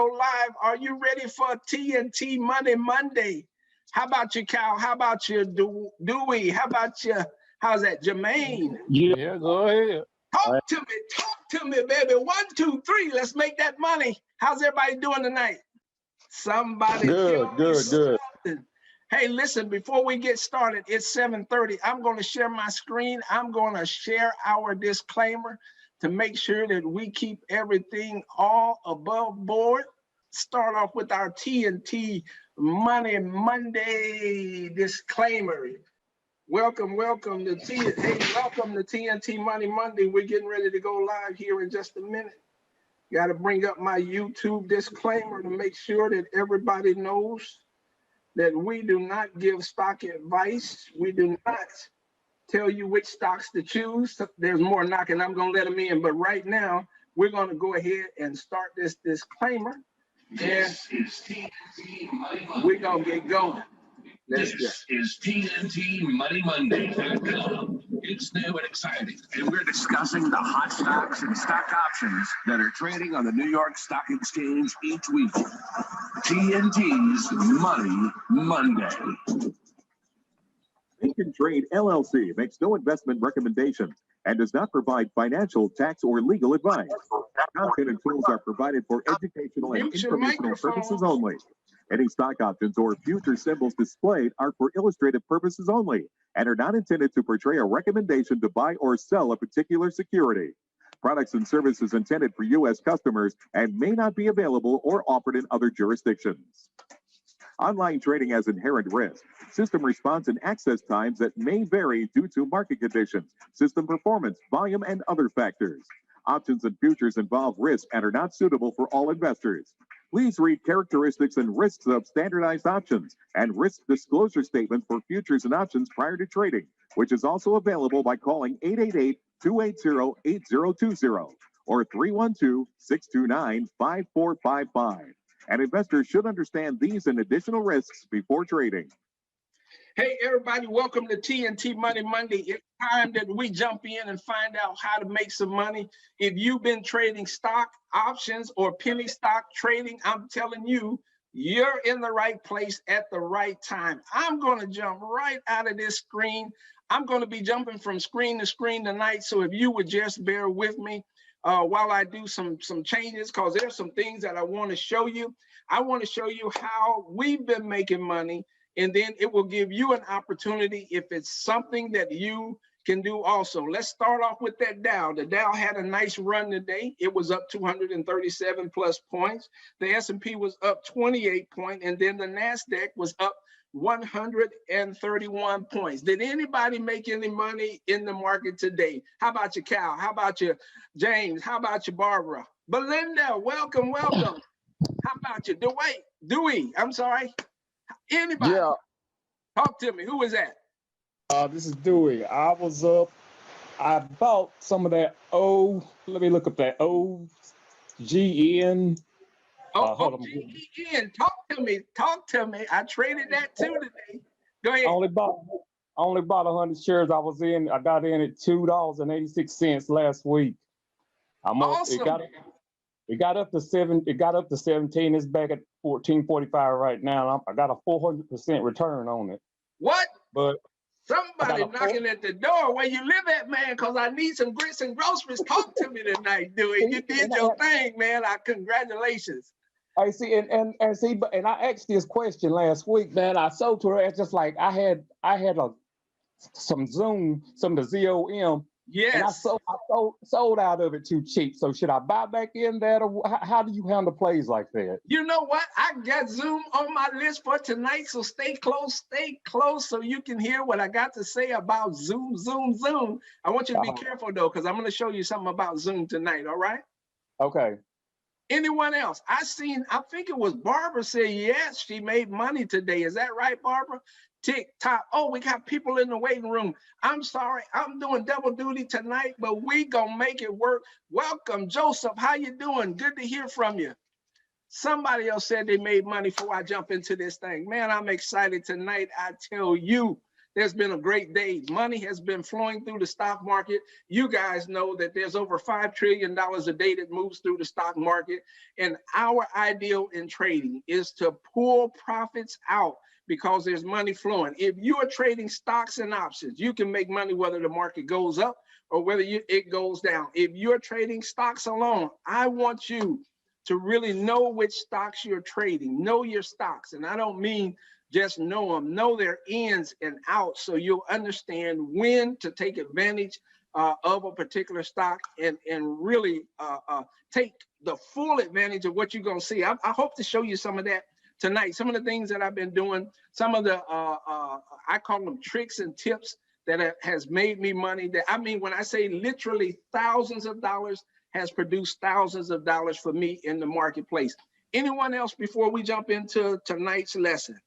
Live. Are you ready for TNT Money Monday? How about you, Cal? How about you, Dewey? How about you? How's that, Jermaine? Yeah, go ahead. Talk to me, baby. 1, 2, 3. Let's make that money. How's everybody doing tonight? Somebody tell me something. Hey, listen, before we get started, it's 7:30. I'm going to share my screen. I'm going to share our disclaimer to make sure that we keep everything all above board. Start off with our TNT Money Monday disclaimer. Welcome to TNT Money Monday. We're getting ready to go live here in just a minute. Got to bring up my YouTube disclaimer to make sure that everybody knows that we do not give stock advice. We do not tell you which stocks to choose. There's more knocking. I'm going to let them in. But right now, we're going to go ahead and start this disclaimer. This is TNT Money Monday. We're going to get going. This is TNT Money Monday. It's new and exciting. And we're discussing the hot stocks and stock options that are trading on the New York Stock Exchange each week. TNT's Money Monday. Lincoln Trade LLC makes no investment recommendations and does not provide financial, tax, or legal advice. Content and tools are provided for educational and informational purposes only. Any stock options or future symbols displayed are for illustrative purposes only and are not intended to portray a recommendation to buy or sell a particular security. Products and services intended for U.S. customers and may not be available or offered in other jurisdictions. Online trading has inherent risk, system response, and access times that may vary due to market conditions, system performance, volume, and other factors. Options and futures involve risk and are not suitable for all investors. Please read characteristics and risks of standardized options and risk disclosure statements for futures and options prior to trading, which is also available by calling 888-280-8020 or 312-629-5455. And investors should understand these and additional risks before trading. Hey, everybody, welcome to TNT Money Monday. It's time that we jump in and find out how to make some money. If you've been trading stock options or penny stock trading, I'm telling you, you're in the right place at the right time. I'm going to jump right out of this screen. I'm going to be jumping from screen to screen tonight. So if you would just bear with me while I do some changes, because there's some things that I want to show you. I want to show you how we've been making money. And then it will give you an opportunity if it's something that you can do also. Let's start off with that Dow. The Dow had a nice run today. It was up 237 plus points. The S&P was up 28 points, and then the NASDAQ was up 131 points. Did anybody make any money in the market today? How about you, Cal? How about you, James? How about you, Barbara? Belinda, welcome. How about you, Dewey? I'm sorry. Anybody? Yeah. Talk to me. Who is that? This is Dewey. I was up. I bought some of that let me look up that OGN. OGN. Talk to me. I traded that too today. Go ahead. I only bought 100 shares. I got in at $2.86 last week. Awesome. It got up to 17. It's back at 14.45 right now. I got a 400% return on it. What? But somebody knocking at the door where you live at, man, because I need some grits and groceries. Talk to me tonight, Dewey. You did your thing, man. Congratulations. I see, and I asked this question last week, man. I sold to her. It's just like I had some Zoom, some of the ZOM. Yes. And I sold out of it too cheap. So should I buy back in that, or how do you handle plays like that? You know what? I got Zoom on my list for tonight. So stay close so you can hear what I got to say about Zoom. I want you to be careful though, because I'm going to show you something about Zoom tonight. All right? Okay. Anyone else? I think it was Barbara said, yes, she made money today. Is that right, Barbara? TikTok. Oh, we got people in the waiting room. I'm sorry, I'm doing double duty tonight, but we gonna make it work. Welcome, Joseph. How you doing? Good to hear from you. Somebody else said they made money before I jump into this thing. Man, I'm excited tonight. I tell you, there's been a great day. Money has been flowing through the stock market. You guys know that there's over $5 trillion a day that moves through the stock market. And our ideal in trading is to pull profits out because there's money flowing. If you are trading stocks and options, you can make money whether the market goes up or whether it goes down. If you're trading stocks alone, I want you to really know which stocks you're trading, know your stocks. And I don't mean just know them, know their ins and outs so you'll understand when to take advantage of a particular stock and really take the full advantage of what you're gonna see. I hope to show you some of that tonight. Some of the things that I've been doing, some of the, I call them tricks and tips that has made me money. That, I mean, when I say literally thousands of dollars, has produced thousands of dollars for me in the marketplace. Anyone else before we jump into tonight's lesson?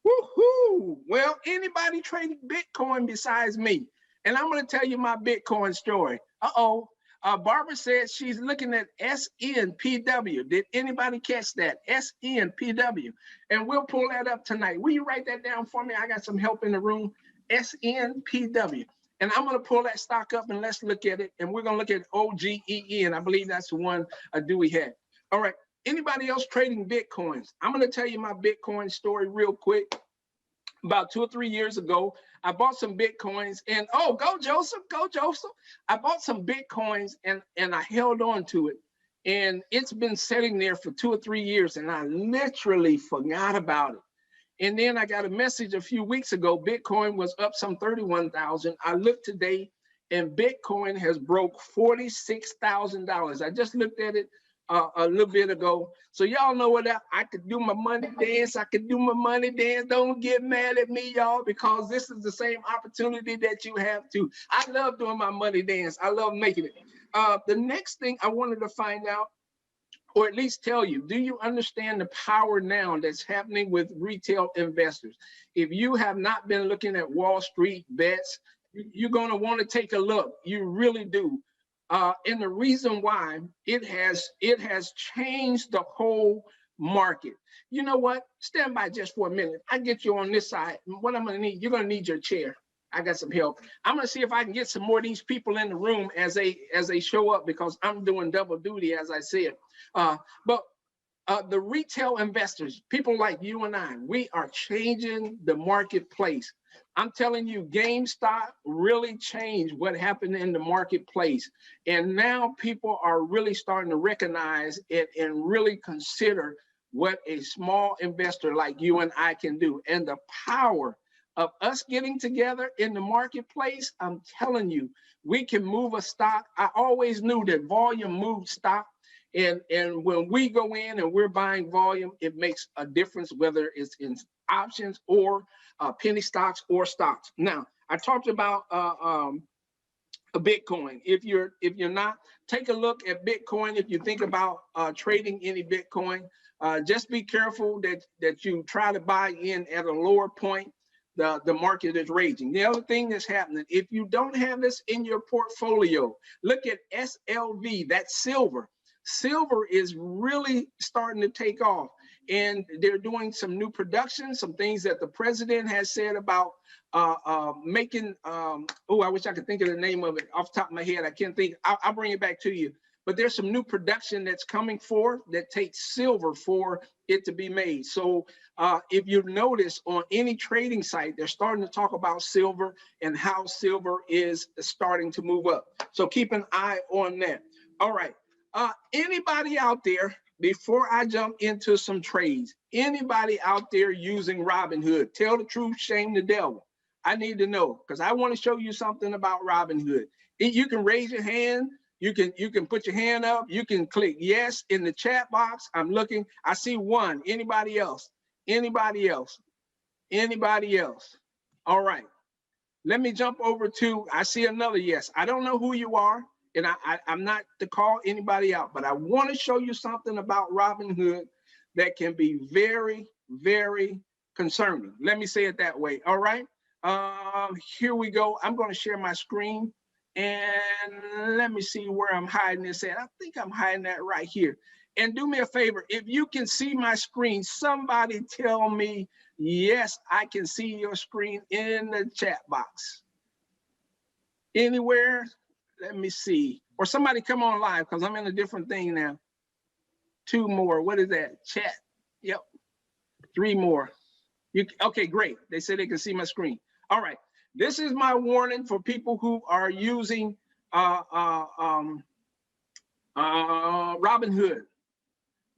Woohoo! Well, anybody trading Bitcoin besides me? And I'm going to tell you my Bitcoin story. Barbara said she's looking at SNPW. Did anybody catch that? SNPW. And we'll pull that up tonight. Will you write that down for me? I got some help in the room. SNPW. And I'm going to pull that stock up and let's look at it. And we're going to look at OGEE. And I believe that's the one Dewey had. All right. Anybody else trading Bitcoins? I'm going to tell you my Bitcoin story real quick. About 2 or 3 years ago, I bought some Bitcoins and go Joseph. I bought some Bitcoins and I held on to it. And it's been sitting there for 2 or 3 years and I literally forgot about it. And then I got a message a few weeks ago, Bitcoin was up some 31,000. I looked today and Bitcoin has broke $46,000. I just looked at it a little bit ago. So y'all know what I could do my money dance. Don't get mad at me, y'all, because this is the same opportunity that you have too. I love doing my money dance. I love making it. The next thing I wanted to find out, or at least tell you, do you understand the power now that's happening with retail investors? If you have not been looking at Wall Street bets, you're going to want to take a look. You really do. And the reason why it has changed the whole market. You know what? Stand by just for a minute. I get you on this side. What I'm going to need, you're going to need your chair. I got some help. I'm going to see if I can get some more of these people in the room as they show up because I'm doing double duty, as I said. But the retail investors, people like you and I, we are changing the marketplace. I'm telling you, GameStop really changed what happened in the marketplace. And now people are really starting to recognize it and really consider what a small investor like you and I can do. And the power of us getting together in the marketplace, I'm telling you, we can move a stock. I always knew that volume moved stock. And when we go in and we're buying volume, it makes a difference whether it's in options or penny stocks or stocks. Now, I talked about a Bitcoin. If you're not, take a look at Bitcoin. If you think about trading any Bitcoin, just be careful that you try to buy in at a lower point. The market is raging. The other thing that's happening, if you don't have this in your portfolio, look at SLV, that's silver. Silver is really starting to take off, and they're doing some new production, some things that the president has said about making, I wish I could think of the name of it off the top of my head. I can't think. I'll bring it back to you. But there's some new production that's coming forth that takes silver for it to be made. So if you notice on any trading site, they're starting to talk about silver and how silver is starting to move up. So keep an eye on that. All right. Anybody out there, before I jump into some trades, anybody out there using Robinhood? Tell the truth, shame the devil. I need to know, because I want to show you something about Robinhood. You can raise your hand. You can put your hand up. You can click yes in the chat box. I'm looking. I see one. Anybody else? Anybody else? Anybody else? All right. Let me jump over to, I see another yes. I don't know who you are, and I'm not to call anybody out, but I want to show you something about Robinhood that can be very, very concerning. Let me say it that way. All right. Here we go. I'm going to share my screen. And let me see where I'm hiding this at. I think I'm hiding that right here. And do me a favor, if you can see my screen, somebody tell me Yes, I can see your screen in the chat box. Anywhere? Let me see. Or somebody come on live because I'm in a different thing now. 2 more. What is that? Chat. Yep. 3 more. Okay, great. They say they can see my screen. All right. This is my warning for people who are using Robinhood.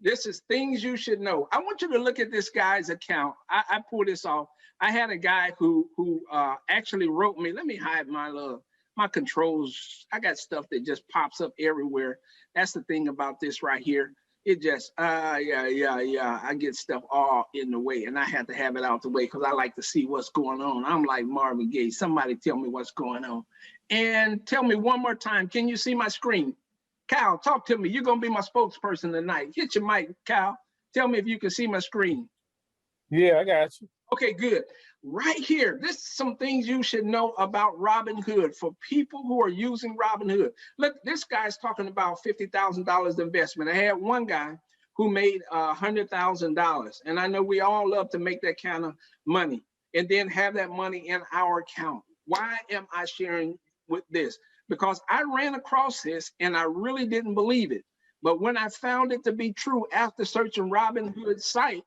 This is things you should know. I want you to look at this guy's account. I pulled this off. I had a guy who actually wrote me. Let me hide my controls. I got stuff that just pops up everywhere. That's the thing about this right here. It just, yeah. I get stuff all in the way, and I have to have it out the way because I like to see what's going on. I'm like Marvin Gaye. Somebody tell me what's going on. And tell me one more time, can you see my screen? Cal, talk to me. You're going to be my spokesperson tonight. Hit your mic, Cal. Tell me if you can see my screen. Yeah, I got you. Okay, good. Right here, this is some things you should know about Robinhood for people who are using Robinhood. Look, this guy's talking about $50,000 investment. I had one guy who made $100,000, and I know we all love to make that kind of money and then have that money in our account. Why am I sharing with this? Because I ran across this and I really didn't believe it. But when I found it to be true after searching Robinhood's site,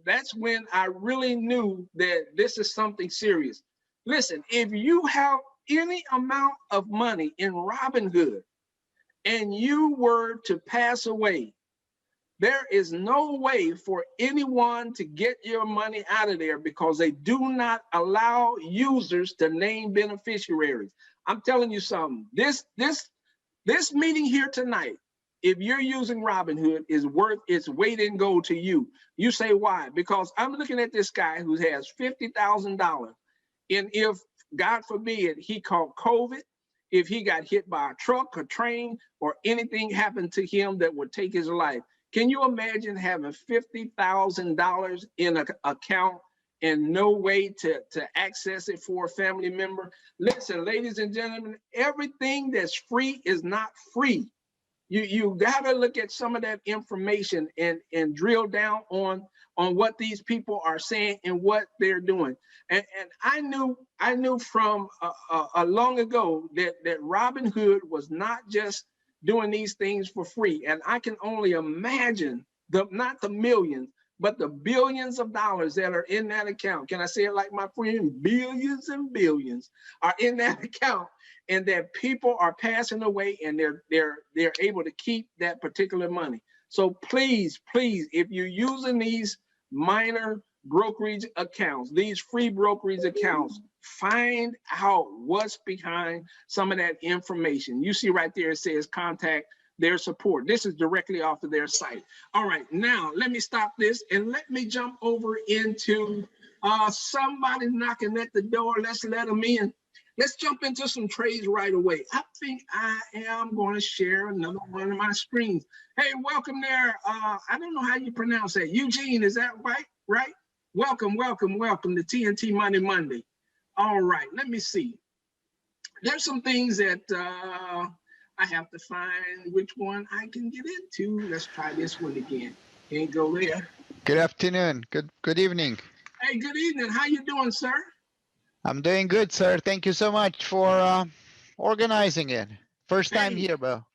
that's when I really knew that this is something serious. Listen, if you have any amount of money in Robinhood and you were to pass away, there is no way for anyone to get your money out of there because they do not allow users to name beneficiaries. I'm telling you something. This meeting here tonight, if you're using Robinhood, is worth its weight in gold to you. You say why? Because I'm looking at this guy who has $50,000, and if God forbid he caught COVID, if he got hit by a truck, a train, or anything happened to him that would take his life, can you imagine having $50,000 in an account and no way to access it for a family member? Listen, ladies and gentlemen, everything that's free is not free. You gotta look at some of that information and drill down on what these people are saying and what they're doing. And I knew from a long ago that Robinhood was not just doing these things for free. And I can only imagine not the millions, but the billions of dollars that are in that account. Can I say it like my friend? Billions and billions are in that account, and that people are passing away and they're able to keep that particular money. So please, if you're using these minor brokerage accounts, these free brokerage accounts, find out what's behind some of that information. You see right there, it says contact their support. This is directly off of their site. All right, now let me stop this and let me jump over into somebody knocking at the door. Let's let them in. Let's jump into some trades right away. I think I am going to share another one of my screens. Hey, welcome there. I don't know how you pronounce that. Eugene, is that right? Right? Welcome to TNT Money Monday. All right, let me see. There's some things that I have to find which one I can get into. Let's try this one again. Can't go there. Good afternoon. Good evening. Hey, good evening. How you doing, sir? I'm doing good, sir. Thank you so much for organizing it. First time here, bro.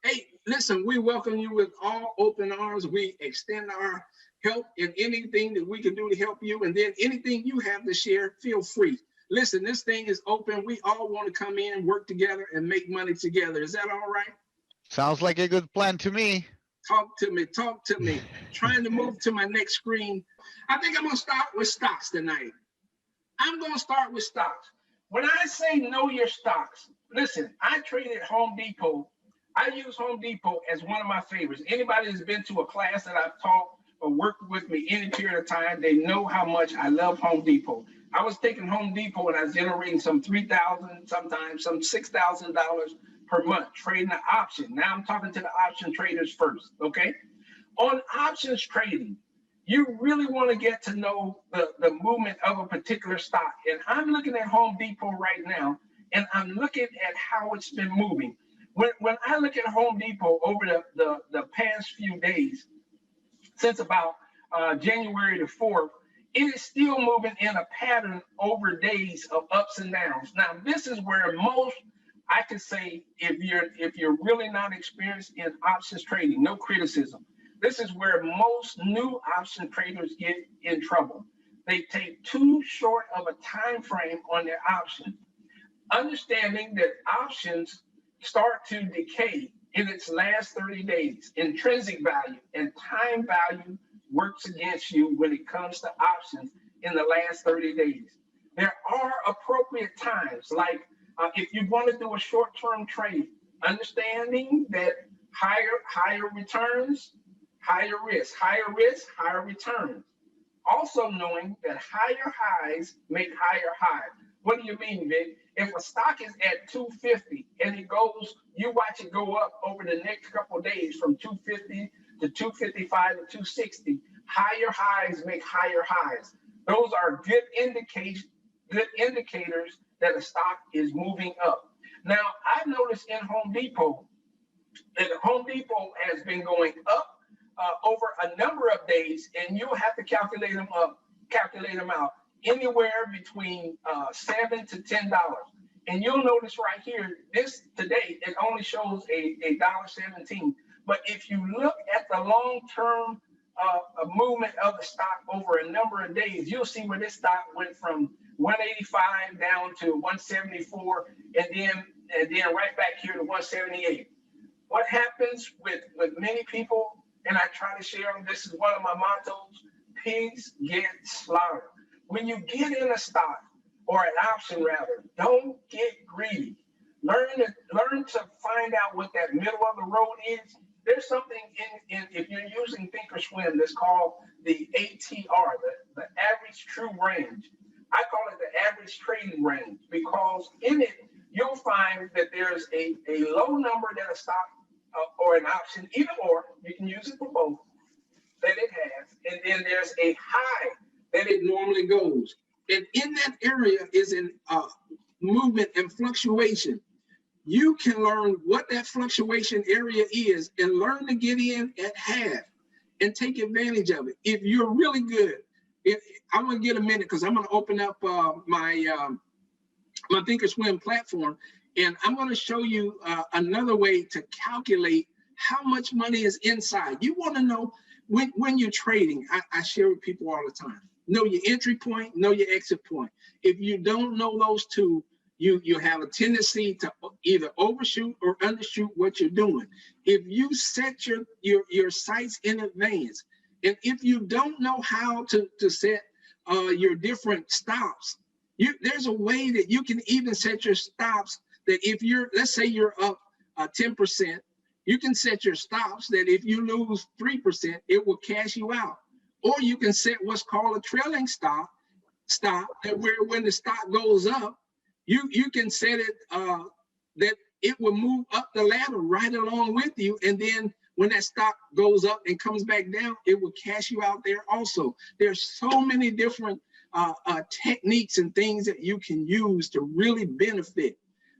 Hey, listen, we welcome you with all open arms. We extend our help in anything that we can do to help you. And then anything you have to share, feel free. Listen, this thing is open. We all want to come in, work together, and make money together. Is that all right? Sounds like a good plan to me. Talk to me. Trying to move to my next screen. I think I'm going to start with stocks tonight. I'm going to start with stocks. When I say know your stocks, listen, I trade at Home Depot. I use Home Depot as one of my favorites. Anybody that's been to a class that I've taught or worked with me any period of time, they know how much I love Home Depot. I was taking Home Depot and I was generating some $3,000, sometimes some $6,000 per month trading an option. Now I'm talking to the option traders first, okay? On options trading, you really want to get to know the movement of a particular stock. And I'm looking at Home Depot right now, and I'm looking at how it's been moving. When I look at Home Depot over the past few days, since about January the 4th, it is still moving in a pattern over days of ups and downs. Now, this is where most, I can say, if you're really not experienced in options trading, no criticism, this is where most new option traders get in trouble. They take too short of a time frame on their option, understanding that options start to decay in its last 30 days. Intrinsic value and time value works against you when it comes to options in the last 30 days. There are appropriate times, like if you want to do a short-term trade, understanding that higher returns, higher risk, higher returns. Also knowing that higher highs make higher highs. What do you mean, Vic? If a stock is at 250 and it goes, you watch it go up over the next couple of days from 250 to 255 to 260, higher highs make higher highs. Those are good indicators that a stock is moving up. Now, I've noticed in Home Depot that Home Depot has been going up over a number of days, and you'll have to calculate them out anywhere between $7 to $10. And you'll notice right here, this today, it only shows a $1.17. But if you look at the long-term movement of the stock over a number of days, you'll see where this stock went from 185 down to 174, and then right back here to 178. What happens with many people, and I try to share them, this is one of my mottos: pigs get slaughtered. When you get in a stock, or an option rather, don't get greedy. Learn to find out what that middle of the road is. There's something in if you're using Thinkorswim that's called the ATR, the average true range. I call it the average trading range, because in it you'll find that there's a low number that a stock or an option, either or, you can use it for both, that it has, and then there's a high that it normally goes. And in that area is in movement and fluctuation. You can learn what that fluctuation area is and learn to get in at half and take advantage of it. If you're really good, I'm gonna get a minute because I'm gonna open up my Thinkorswim platform, and I'm gonna show you another way to calculate how much money is inside. You wanna know when you're trading, I share with people all the time, know your entry point, know your exit point. If you don't know those two, you have a tendency to either overshoot or undershoot what you're doing. If you set your sights in advance, and if you don't know how to set your different stops, there's a way that you can even set your stops that if let's say you're up 10%, you can set your stops that if you lose 3%, it will cash you out. Or you can set what's called a trailing stop that when the stock goes up, you can set it that it will move up the ladder right along with you. And then when that stock goes up and comes back down, it will cash you out there also. There's so many different techniques and things that you can use to really benefit.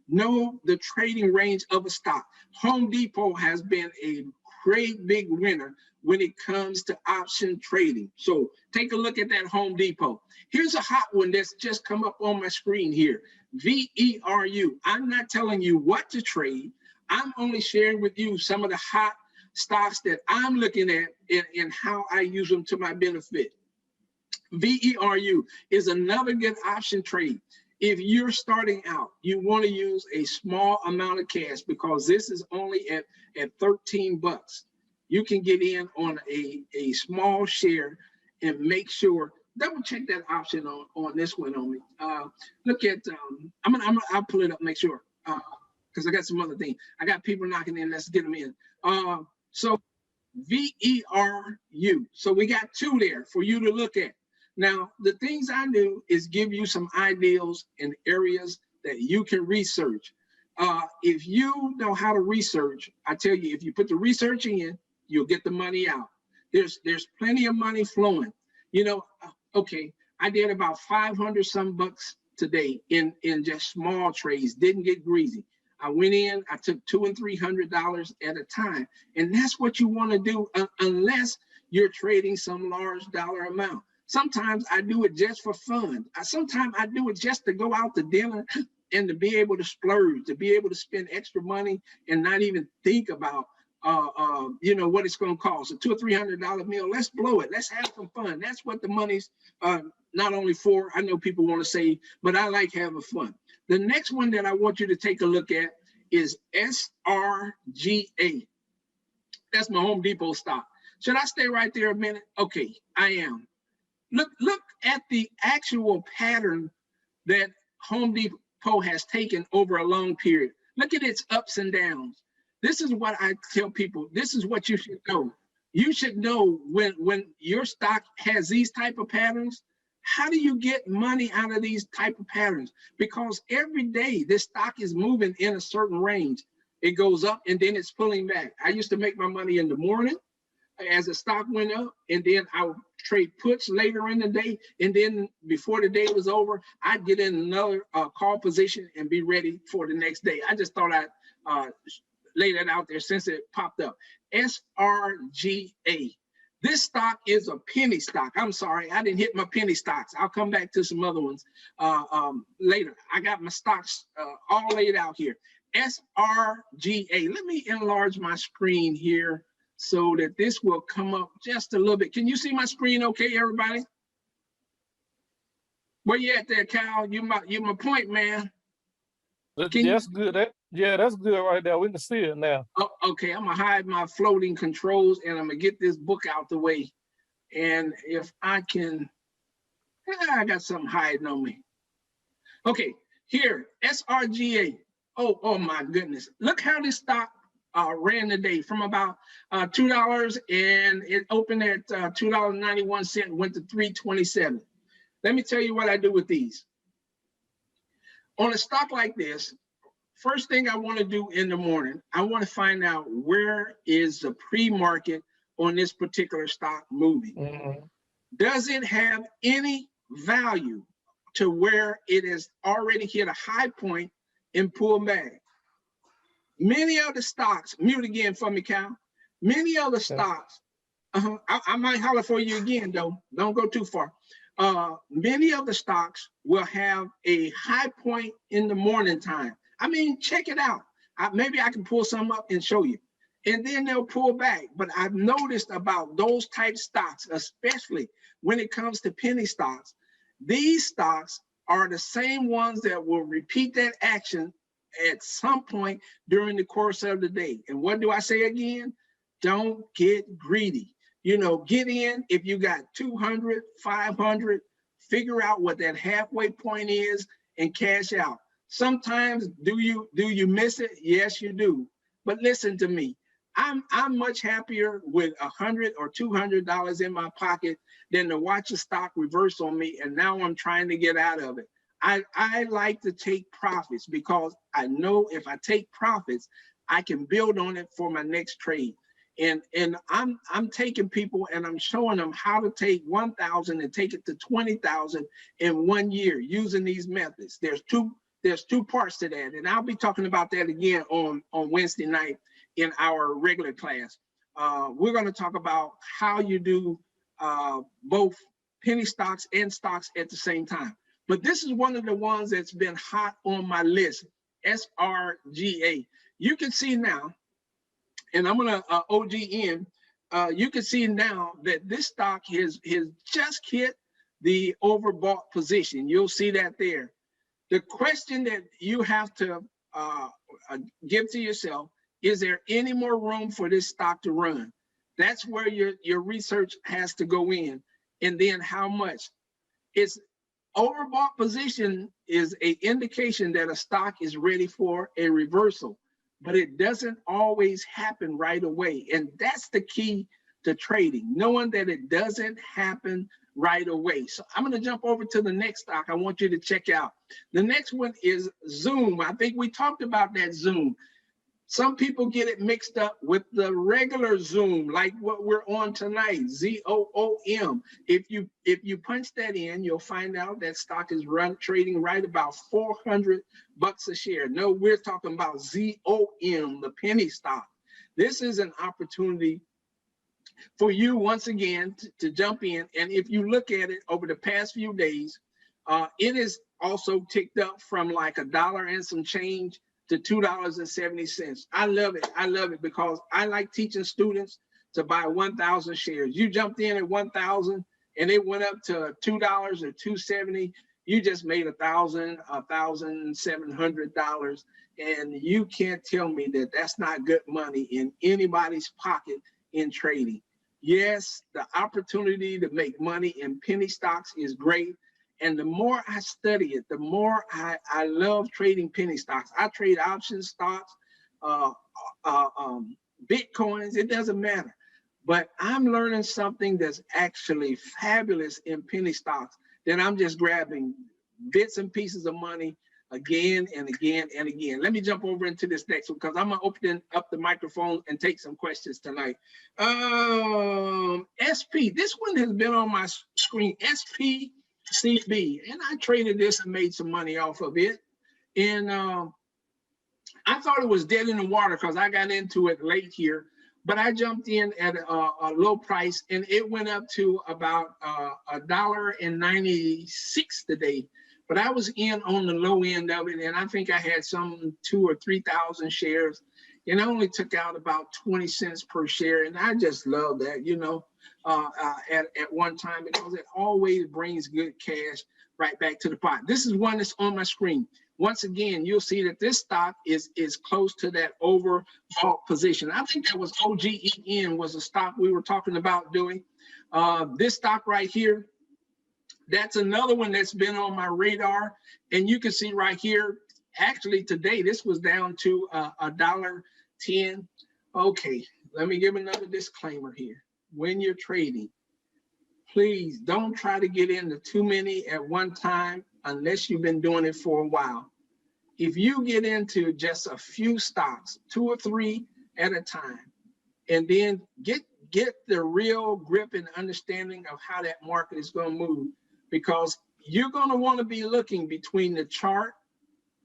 Know the trading range of a stock. Home Depot has been a great big winner when it comes to option trading. So take a look at that Home Depot. Here's a hot one that's just come up on my screen here. VERU. I'm not telling you what to trade. I'm only sharing with you some of the hot stocks that I'm looking at and how I use them to my benefit. VERU is another good option trade. If you're starting out, you want to use a small amount of cash because this is only at 13 bucks. You can get in on a small share and make sure, double check that option on this one only. Look at, I'll pull it up, make sure, because I got some other things. I got people knocking in, let's get them in. So VERU, so we got two there for you to look at. Now, the things I do is give you some ideas and areas that you can research. If you know how to research, I tell you, if you put the research in, you'll get the money out. There's plenty of money flowing. You know, okay, I did about 500 some bucks today in just small trades, didn't get greasy. I went in, I took $200 and $300 at a time. And that's what you want to do unless you're trading some large dollar amount. Sometimes I do it just for fun. Sometimes I do it just to go out to dinner and to be able to splurge, to be able to spend extra money and not even think about you know, what it's going to cost. A $200 or $300 meal. Let's blow it. Let's have some fun. That's what the money's not only for. I know people want to save, but I like having fun. The next one that I want you to take a look at is SRGA. That's my Home Depot stock. Should I stay right there a minute? Okay, I am. Look at the actual pattern that Home Depot has taken over a long period. Look at its ups and downs. This is what I tell people. This is what you should know. You should know when your stock has these type of patterns. How do you get money out of these type of patterns? Because every day this stock is moving in a certain range. It goes up and then it's pulling back. I used to make my money in the morning as the stock went up, and then I would trade puts later in the day, and then before the day was over, I'd get in another call position and be ready for the next day. I just thought I'd lay that out there since it popped up. SRGA. This stock is a penny stock. I'm sorry, I didn't hit my penny stocks. I'll come back to some other ones later. I got my stocks all laid out here. SRGA. Let me enlarge my screen here so that this will come up just a little bit. Can you see my screen okay, everybody? Where you at there, Cal? You my point man. That's good. Yeah, that's good right there. We can see it now. Oh, okay, I'm gonna hide my floating controls and I'm gonna get this book out the way. And if I can, I got something hiding on me. Okay, here, SRGA. Oh my goodness. Look how this stock ran today from about $2 and it opened at $2.91, went to $3.27. Let me tell you what I do with these. On a stock like this, first thing I want to do in the morning, I want to find out where is the pre-market on this particular stock moving. Mm-hmm. Does it have any value to where it has already hit a high point and pulled back? Many of the stocks, mute again for me, Cal. Many of the stocks, I might holler for you again though, don't go too far. Many of the stocks will have a high point in the morning time. I mean, check it out. Maybe I can pull some up and show you. And then they'll pull back. But I've noticed about those type stocks, especially when it comes to penny stocks, these stocks are the same ones that will repeat that action at some point during the course of the day. And what do I say again? Don't get greedy. You know, get in if you got 200, 500, figure out what that halfway point is and cash out. Sometimes do you miss it? Yes, you do. But listen to me. I'm much happier with $100 or $200 in my pocket than to watch a stock reverse on me and now I'm trying to get out of it. I like to take profits because I know if I take profits, I can build on it for my next trade. And I'm taking people and I'm showing them how to take 1,000 and take it to 20,000 in 1 year using these methods. There's two parts to that, and I'll be talking about that again on Wednesday night in our regular class. We're going to talk about how you do both penny stocks and stocks at the same time. But this is one of the ones that's been hot on my list, SRGA. You can see now, and I'm gonna OG in, you can see now that this stock has just hit the overbought position. You'll see that there. The question that you have to give to yourself, is there any more room for this stock to run? That's where your research has to go in. And then how much? It's overbought position is an indication that a stock is ready for a reversal, but it doesn't always happen right away. And that's the key to trading, knowing that it doesn't happen right away. So I'm going to jump over to the next stock I want you to check out. The next one is Zoom. I think we talked about that Zoom. Some people get it mixed up with the regular Zoom, like what we're on tonight, ZOOM. If you punch that in, you'll find out that stock is trading right about $400 a share. No, we're talking about ZOM, the penny stock. This is an opportunity for you once again to jump in. And if you look at it over the past few days, it is also ticked up from like $1 and some change to $2.70. I love it. I love it because I like teaching students to buy 1,000 shares. You jumped in at 1,000 and it went up to $2 or $2.70. You just made $1,700, and you can't tell me that that's not good money in anybody's pocket in trading. Yes, the opportunity to make money in penny stocks is great. And the more I study it, the more I love trading penny stocks. I trade option stocks, Bitcoins, it doesn't matter. But I'm learning something that's actually fabulous in penny stocks that I'm just grabbing bits and pieces of money again and again and again. Let me jump over into this next one because I'm gonna open up the microphone and take some questions tonight. SP, this one has been on my screen, SPCB, and I traded this and made some money off of it. And I thought it was dead in the water because I got into it late here, but I jumped in at a low price and it went up to about $1.96 today. But I was in on the low end of it, and I think I had some 2,000 or 3,000 shares, and I only took out about 20 cents per share, and I just love that, you know, at one time, because it always brings good cash right back to the pot. This is one that's on my screen. Once again, you'll see that this stock is close to that overbought position. I think that was OGEN was a stock we were talking about doing. This stock right here, that's another one that's been on my radar. And you can see right here, actually today, this was down to $1.10. Okay, let me give another disclaimer here. When you're trading, please don't try to get into too many at one time unless you've been doing it for a while. If you get into just a few stocks, 2 or 3 at a time, and then get the real grip and understanding of how that market is going to move, because you're going to want to be looking between the chart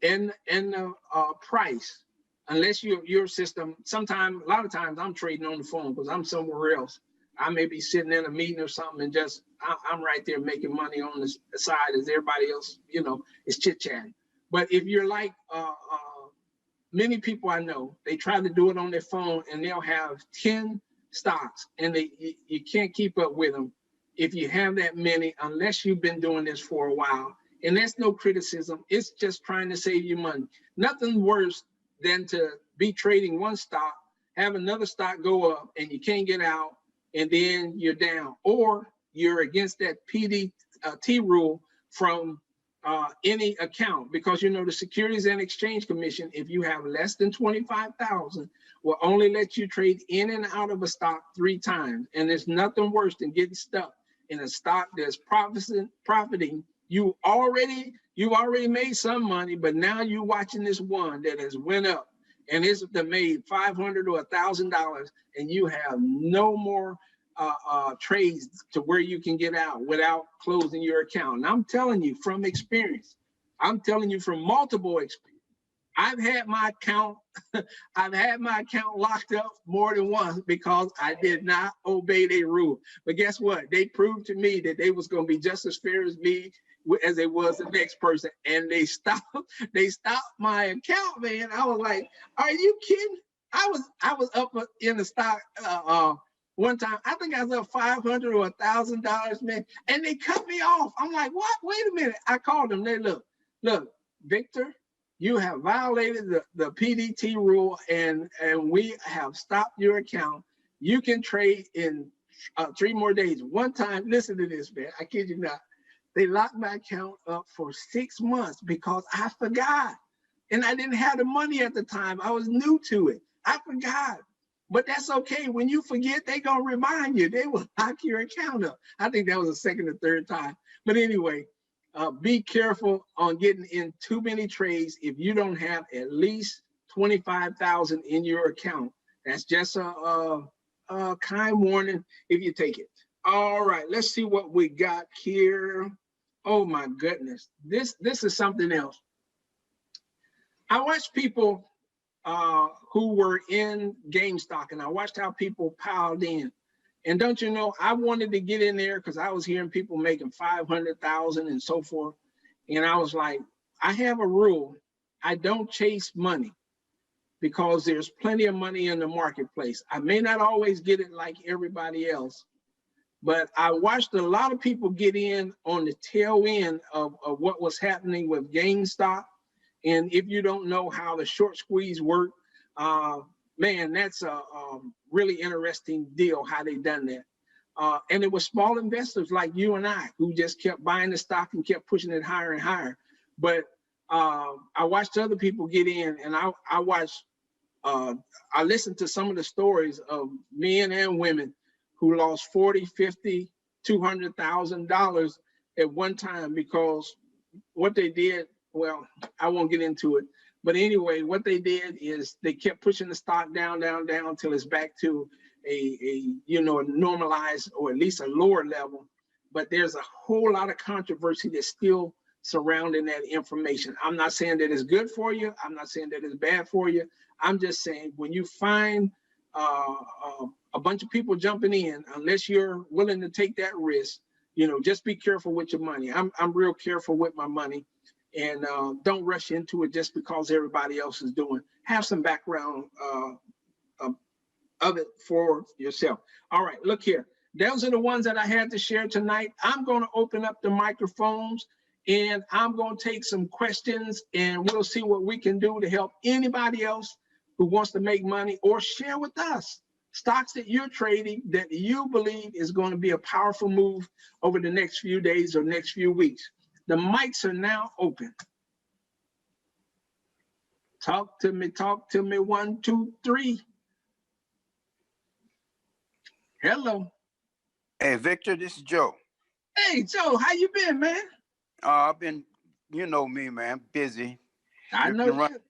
and the price, unless your system, a lot of times I'm trading on the phone because I'm somewhere else. I may be sitting in a meeting or something and just, I'm right there making money on the side as everybody else, you know, is chit-chatting. But if you're like many people I know, they try to do it on their phone and they'll have 10 stocks and you can't keep up with them if you have that many, unless you've been doing this for a while. And that's no criticism. It's just trying to save you money. Nothing worse than to be trading one stock, have another stock go up and you can't get out, and then you're down, or you're against that PDT rule from any account, because you know the Securities and Exchange Commission, if you have less than 25,000, will only let you trade in and out of a stock 3 times. And there's nothing worse than getting stuck in a stock that's profiting. You've already made some money, but now you're watching this one that has went up and it's made $500 or $1,000, and you have no more trades to where you can get out without closing your account. And I'm telling you from experience, I'm telling you from multiple experience. I've had my account locked up more than once because I did not obey their rule. But guess what? They proved to me that they was going to be just as fair as me as it was the next person, and they stopped my account, man. I was like, are you kidding? I was up in the stock one time. I think I was up $500 or $1,000, man, and they cut me off. I'm like, what? Wait a minute. I called them. They look, Victor, you have violated the PDT rule, and we have stopped your account. You can trade in 3 more days. One time, listen to this, man. I kid you not. They locked my account up for 6 months because I forgot. And I didn't have the money at the time. I was new to it. I forgot. But that's okay. When you forget, they're going to remind you. They will lock your account up. I think that was the 2nd or 3rd time. But anyway, be careful on getting in too many trades if you don't have at least 25,000 in your account. That's just a kind warning if you take it. All right, let's see what we got here. Oh my goodness, this is something else. I watched people who were in GameStop, and I watched how people piled in. And don't you know, I wanted to get in there because I was hearing people making 500,000 and so forth. And I was like, I have a rule. I don't chase money because there's plenty of money in the marketplace. I may not always get it like everybody else, but I watched a lot of people get in on the tail end of what was happening with GameStop. And if you don't know how the short squeeze work, man, that's a really interesting deal, how they done that. And it was small investors like you and I who just kept buying the stock and kept pushing it higher and higher. But I watched other people get in, and I listened to some of the stories of men and women who lost 40, 50, $200,000 at one time because what they did, well, I won't get into it. But anyway, what they did is they kept pushing the stock down, down, down until it's back to a normalized or at least a lower level. But there's a whole lot of controversy that's still surrounding that information. I'm not saying that it's good for you. I'm not saying that it's bad for you. I'm just saying when you find a bunch of people jumping in, unless you're willing to take that risk, just be careful with your money. I'm real careful with my money. And don't rush into it just because everybody else is doing. Have some background of it for yourself. All right, look here. Those are the ones that I had to share tonight. I'm going to open up the microphones and I'm going to take some questions and we'll see what we can do to help anybody else who wants to make money or share with us stocks that you're trading that you believe is going to be a powerful move over the next few days or next few weeks. The mics are now open. Talk to me, 1, 2, 3. Hello. Hey, Victor, this is Joe. Hey, Joe, how you been, man? I've been, you know me, man, busy. I know that.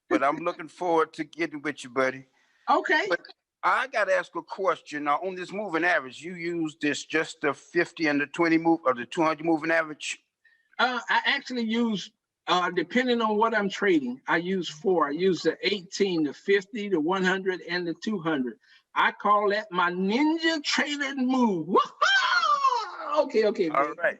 But I'm looking forward to getting with you, buddy. Okay. But I got to ask a question. Now, on this moving average, you use just the 50 and the 20 move or the 200 moving average? I actually use, depending on what I'm trading, I use 4. I use the 18, the 50, the 100, and the 200. I call that my ninja trader move. Okay. All right.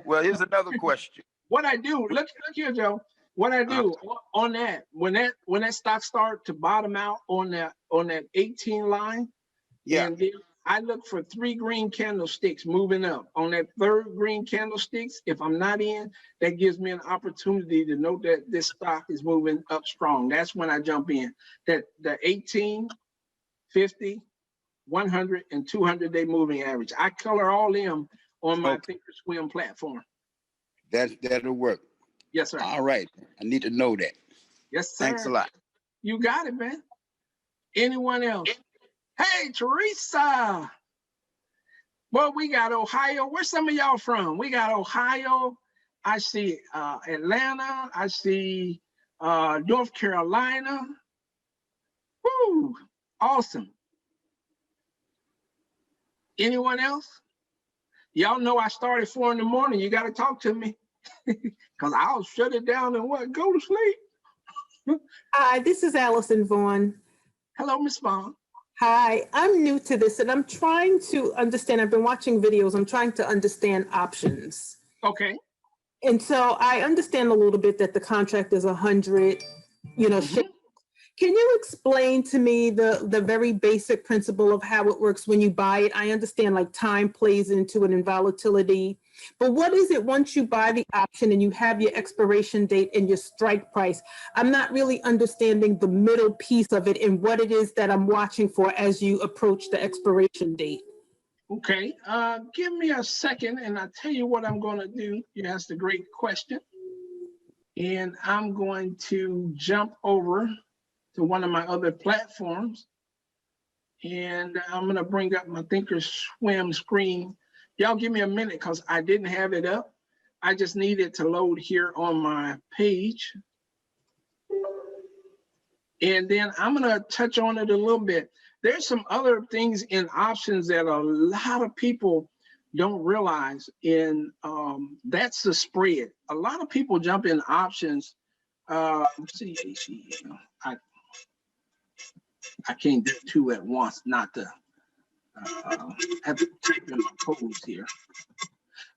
Well, here's another question. What I do, look here, Joe. What I do on that, when that stock start to bottom out on that 18 line, yeah, and then I look for 3 green candlesticks moving up. On that 3rd green candlesticks, if I'm not in, that gives me an opportunity to know that this stock is moving up strong. That's when I jump in. That the 18, 50, 100, and 200-day moving average. I color all them on my Thinkorswim platform. That'll work. Yes, sir. All right. I need to know that. Yes, sir. Thanks a lot. You got it, man. Anyone else? Hey, Teresa. Well, we got Ohio. Where's some of y'all from? We got Ohio. I see Atlanta. I see North Carolina. Woo, awesome. Anyone else? Y'all know I started 4 in the morning. You got to talk to me because I'll shut it down and go to sleep. Hi, this is Allison Vaughn. Hello, Miss Vaughn. Hi, I'm new to this and I'm trying to understand. I've been watching videos. I'm trying to understand options. Okay. And so I understand a little bit that the contract is 100, Can you explain to me the very basic principle of how it works when you buy it? I understand like time plays into it and volatility, but what is it once you buy the option and you have your expiration date and your strike price? I'm not really understanding the middle piece of it and what it is that I'm watching for as you approach the expiration date. Okay, give me a second and I'll tell you what I'm going to do. You asked a great question. And I'm going to jump over to one of my other platforms. And I'm going to bring up my Thinkorswim screen. Y'all give me a minute because I didn't have it up. I just need it to load here on my page. And then I'm going to touch on it a little bit. There's some other things in options that a lot of people don't realize in, that's the spread. A lot of people jump in options. I can't do 2 at once, not the, have to type in my codes here.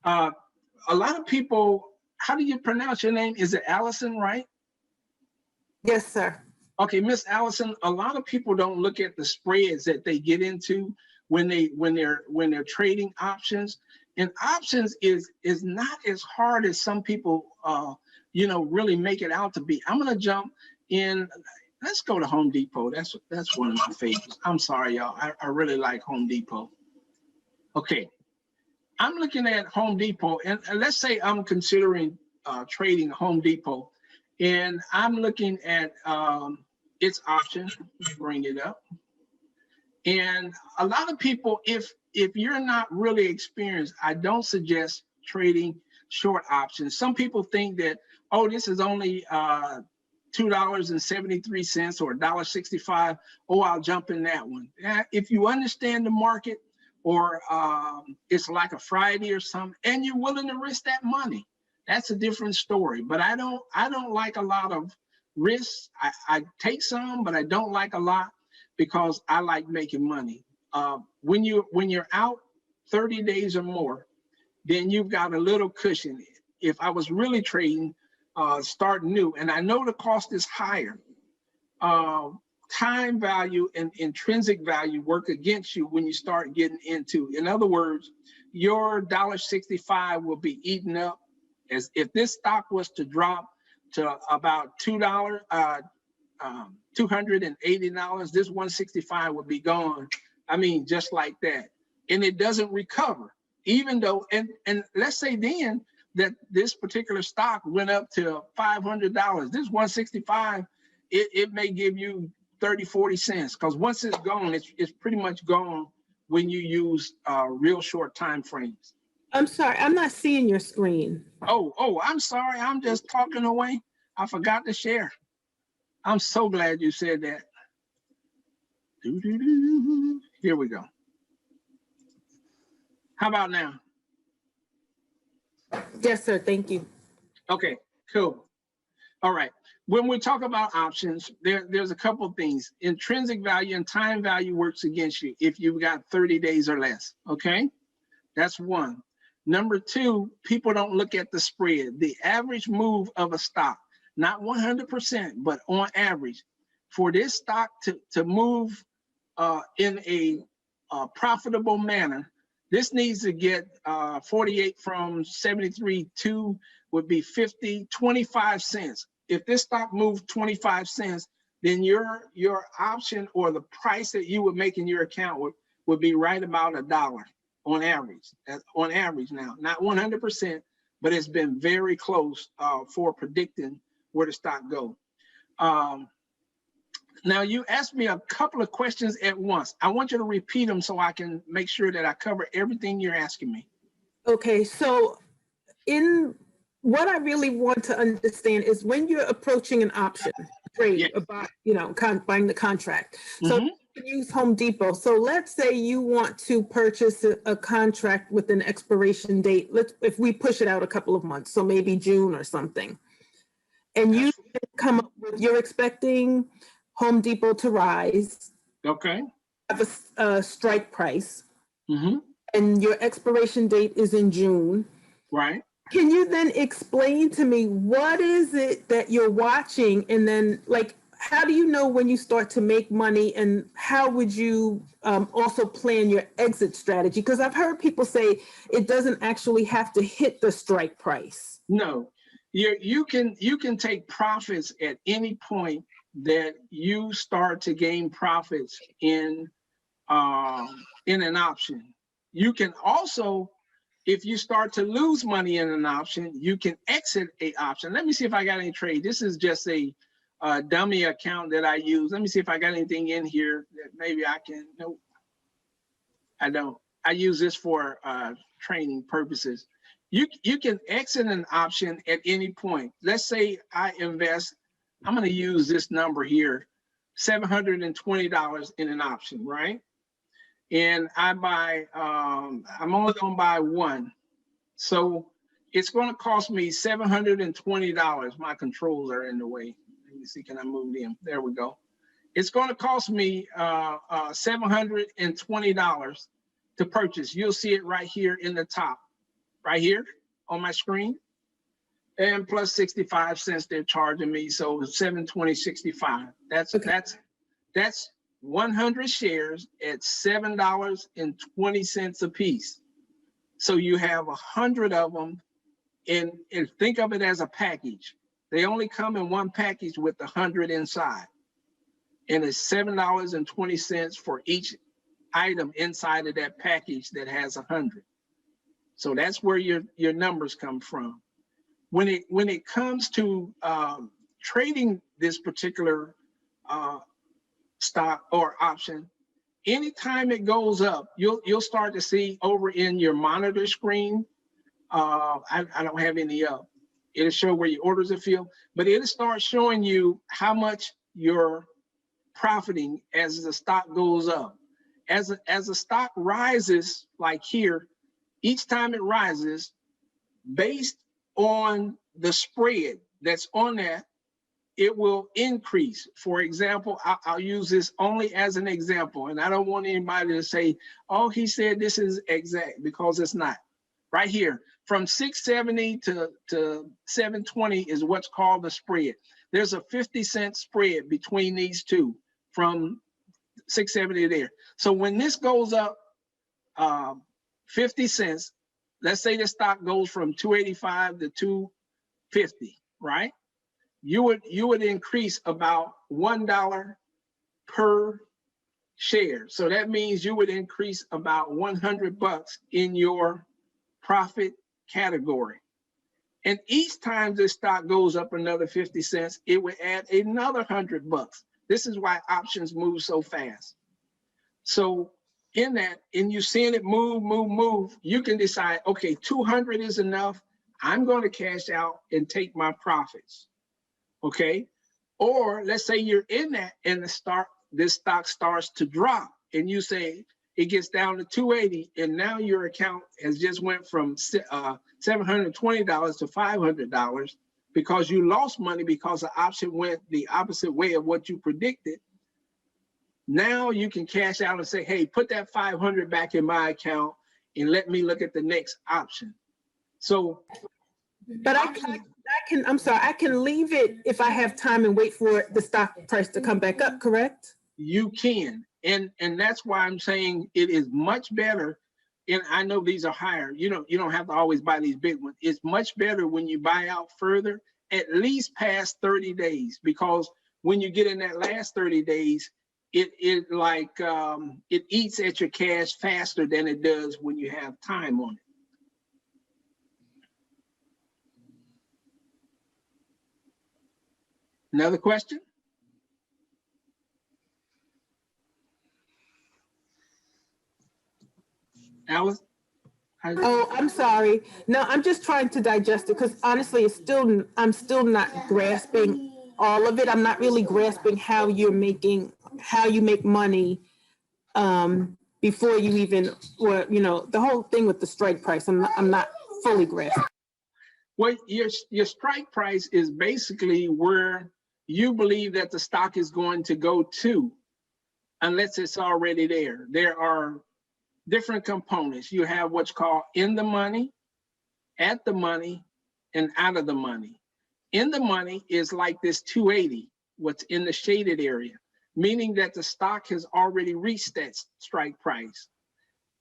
A lot of people, how do you pronounce your name? Is it Allison, right? Yes, sir. Okay, Miss Allison, a lot of people don't look at the spreads that they get into when they're trading options. And options is not as hard as some people really make it out to be. I'm gonna jump in. Let's go to Home Depot. That's one of my favorites. I'm sorry, y'all. I really like Home Depot. Okay, I'm looking at Home Depot, and let's say I'm considering trading Home Depot, and I'm looking at its options. Bring it up. And a lot of people, if you're not really experienced, I don't suggest trading short options. Some people think that, oh, this is only $2.73 or $1.65. Oh, I'll jump in that one. If you understand the market, or it's like a Friday or something, and you're willing to risk that money, that's a different story. But I don't like a lot of risks. I take some, but I don't like a lot, because I like making money. When you're out 30 days or more, then you've got a little cushion. If I was really trading, start new, and I know the cost is higher, time value and intrinsic value work against you when you start getting into. In other words, your $1.65 will be eaten up. As if this stock was to drop to about $2, $280, this 165 would be gone. I mean, just like that. And it doesn't recover, even though, and let's say then that this particular stock went up to $500. This 165, it may give you 30, 40 cents, because once it's gone, it's pretty much gone when you use real short time frames. I'm sorry, I'm not seeing your screen. Oh, I'm sorry. I'm just talking away. I forgot to share. I'm so glad you said that. Here we go. How about now? Yes, sir. Thank you. Okay, cool. All right. When we talk about options, there's a couple things. Intrinsic value and time value works against you if you've got 30 days or less. Okay, that's one. Number two, people don't look at the spread, the average move of a stock, not 100%, but on average. For this stock to move in a profitable manner, this needs to get 48 from 73.2 would be 50, 25 cents. If this stock moved 25 cents, then your option or the price that you would make in your account would be right about $1 on average. That's on average now, not 100%, but it's been very close for predicting where the stock go. Now you asked me a couple of questions at once. I want you to repeat them so I can make sure that I cover everything you're asking me. Okay, so in what I really want to understand is when you're approaching an option trade, yes, about, buying the contract. So you can use Home Depot. So let's say you want to purchase a contract with an expiration date. If we push it out a couple of months, so maybe June or something, and you come up with, you're expecting Home Depot to rise. Okay. Have a strike price. And your expiration date is in June. Right. Can you then explain to me what is it that you're watching, and then how do you know when you start to make money, and how would you also plan your exit strategy? Because I've heard people say it doesn't actually have to hit the strike price. No, you can take profits at any point that you start to gain profits in an option. You can also, if you start to lose money in an option, you can exit a option. Let me see if I got any trade. This is just a dummy account that I use. Let me see if I got anything in here that maybe I can. Nope, I don't. I use this for training purposes. You can exit an option at any point. Let's say I invest, I'm going to use this number here, $720 in an option, right? And I buy, I'm only going to buy one. So it's going to cost me $720. My controls are in the way. Let me see, can I move them? There we go. It's going to cost me $720 to purchase. You'll see it right here in the top, right here on my screen. And plus 65 cents they're charging me, so $720.65. That's 100 shares at $7.20 a piece. So you have 100 of them, and think of it as a package. They only come in one package with 100 inside, and it's $7.20 for each item inside of that package that has 100. So that's where your numbers come from. When it comes to trading this particular stock or option, anytime it goes up, you'll start to see over in your monitor screen. I don't have any up. It'll show where your orders are filled, but it'll start showing you how much you're profiting as the stock goes up. As the stock rises, like here, each time it rises, based on the spread that's on that, it will increase. For example, I'll use this only as an example, and I don't want anybody to say, oh, he said this is exact, because it's not. Right here, from 670 to 720 is what's called the spread. There's a 50-cent spread between these two, from 670 there. So when this goes up 50 cents, let's say the stock goes from 285 to 250, right? You would increase about $1 per share. So that means you would increase about 100 bucks in your profit category. And each time this stock goes up another 50 cents, it would add another 100 bucks. This is why options move so fast. So in that, and you're seeing it move, you can decide, okay, 200 is enough. I'm going to cash out and take my profits, okay? Or let's say you're in that and this stock starts to drop, and you say it gets down to 280, and now your account has just went from $720 to $500 because you lost money because the option went the opposite way of what you predicted. Now you can cash out and say, hey, put that 500 back in my account and let me look at the next option. So, but I'm sorry, I can leave it if I have time and wait for the stock price to come back up, correct? You can, and that's why I'm saying it is much better. And I know these are higher. You don't have to always buy these big ones. It's much better when you buy out further, at least past 30 days, because when you get in that last 30 days, it eats at your cash faster than it does when you have time on it. Another question? Alice? Oh, I'm sorry. No, I'm just trying to digest it because honestly, I'm still not grasping all of it. I'm not really grasping how you make money before you even, or the whole thing with the strike price. I'm not fully grasping. Well, your strike price is basically where you believe that the stock is going to go to, unless it's already there. There are different components. You have what's called in the money, at the money, and out of the money. In the money is like this 280, what's in the shaded area, meaning that the stock has already reached that strike price.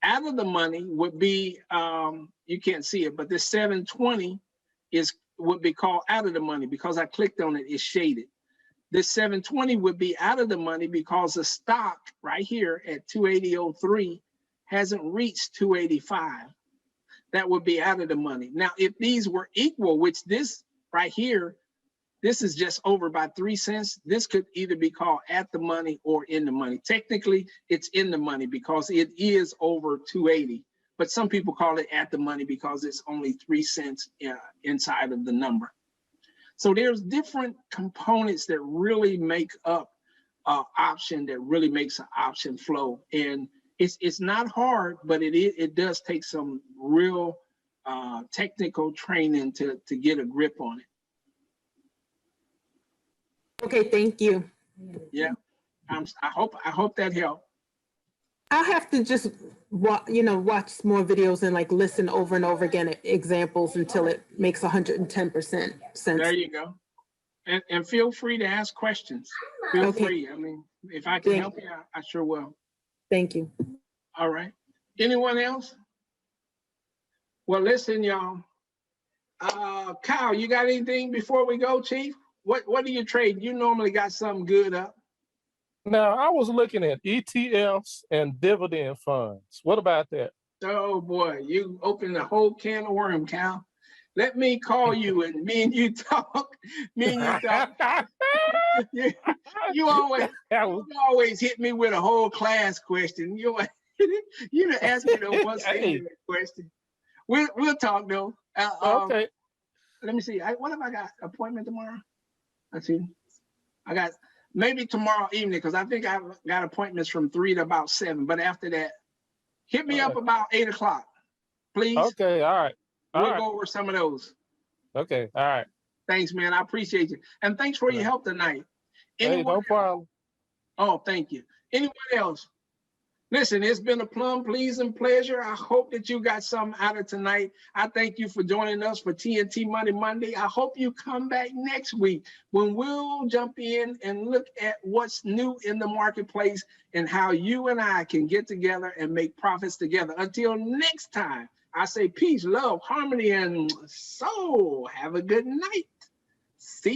Out of the money would be, you can't see it, but this 720 would be called out of the money because I clicked on it, it's shaded. This 720 would be out of the money because the stock right here at 280.03 hasn't reached 285. That would be out of the money. Now, if these were equal, which this right here, this is just over by 3 cents, this could either be called at the money or in the money. Technically, it's in the money because it is over 280, but some people call it at the money because it's only 3 cents inside of the number. So there's different components that really make up an option, that really makes an option flow. And it's not hard, but it does take some real technical training to get a grip on it. Okay, thank you. Yeah. I hope that helped. I'll have to just watch more videos and like listen over and over again at examples until it makes 110% sense. There you go. And feel free to ask questions. Feel free. I mean, if I can help you, I sure will. Thank you. All right. Anyone else? Well, listen, y'all. Kyle, you got anything before we go, Chief? What do you trade? You normally got something good up. Now, I was looking at ETFs and dividend funds. What about that? Oh, boy. You opened a whole can of worms, Kyle. Let me call you and me and you talk. You always hit me with a whole class question. You ask me the one singular question. We'll talk though. Okay. Let me see. What have I got? Appointment tomorrow? Let's see. I got maybe tomorrow evening because I think I've got appointments from 3 to about 7. But after that, hit me up about 8 o'clock, please. Okay. All right. We'll go over some of those. Okay. All right. Thanks, man. I appreciate you. And thanks for your help tonight. Hey, no problem. Oh, thank you. Anyone else? Listen, it's been a plum pleasing pleasure. I hope that you got something out of tonight. I thank you for joining us for TNT Money Monday. I hope you come back next week when we'll jump in and look at what's new in the marketplace and how you and I can get together and make profits together. Until next time, I say peace, love, harmony, and soul. Have a good night. See you.